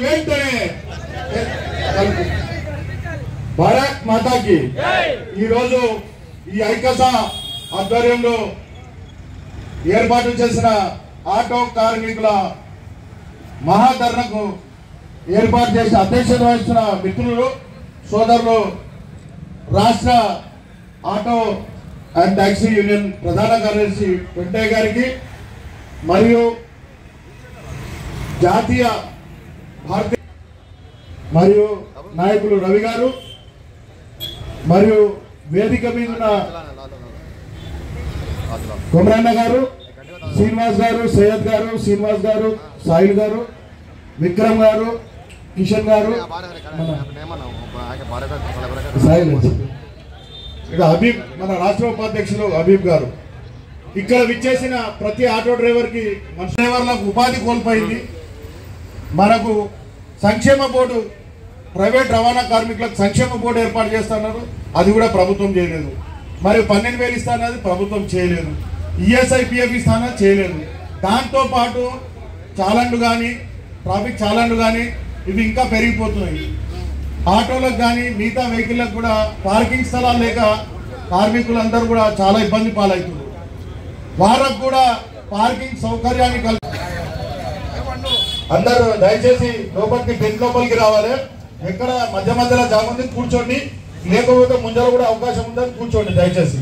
వెంటనే భారత్ మాతాకి ఈరోజు ఈ ఐక్యత ఆధ్వర్యంలో ఏర్పాటు చేసిన ఆటో కార్మికుల మహాధర్నకు ఏర్పాటు చేసి అధ్యక్షత వహిస్తున్న మిత్రులు సోదరులు రాష్ట్ర ఆటో అండ్ టాక్సీ యూనియన్ ప్రధాన కార్యదర్శి వెంకయ్య గారికి మరియు జాతీయ భారతీయ మరియు నాయకులు రవి గారు మరియు వేదిక మీద ఉన్న కొమరన్న గారు, శ్రీనివాస్ గారు, సయ్యద్ గారు, శ్రీనివాస్ గారు, సాయిల్ గారు, విక్రమ్ గారు, కిషన్ గారు, ఇక హబీబ్ మన రాష్ట్ర ఉపాధ్యక్షులు హబీబ్ గారు, ఇక్కడ విచ్చేసిన ప్రతి ఆటో డ్రైవర్కి మన డ్రైవర్లకు ఉపాధి కోల్పోయింది. మనకు సంక్షేమ బోర్డు ప్రైవేట్ రవాణా కార్మికులకు సంక్షేమ బోర్డు ఏర్పాటు చేస్తున్నారు, అది కూడా ప్రభుత్వం చేయలేదు. మరియు 12,000 ఇస్తానది ప్రభుత్వం చేయలేదు. ఈఎస్ఐ పిఎఫ్ ఇస్తానది చేయలేదు. దాంతోపాటు చాలన్లు కానీ ట్రాఫిక్ చాలన్లు కానీ ఇవి ఇంకా పెరిగిపోతున్నాయి. ఆటోలకు కానీ మిగతా వెహికల్లకు కూడా పార్కింగ్ స్థలాలు లేక కార్మికులందరూ కూడా చాలా ఇబ్బంది పాలవుతున్నారు. వారికి కూడా పార్కింగ్ సౌకర్యాన్ని అందరూ దయచేసి లోపలికి టెంట్ లోపలికి రావాలి. ఎక్కడ మధ్య మధ్యలో జాగుంది కూర్చోండి, లేకపోతే ముందర కూడా అవకాశం ఉందని కూర్చోండి దయచేసి.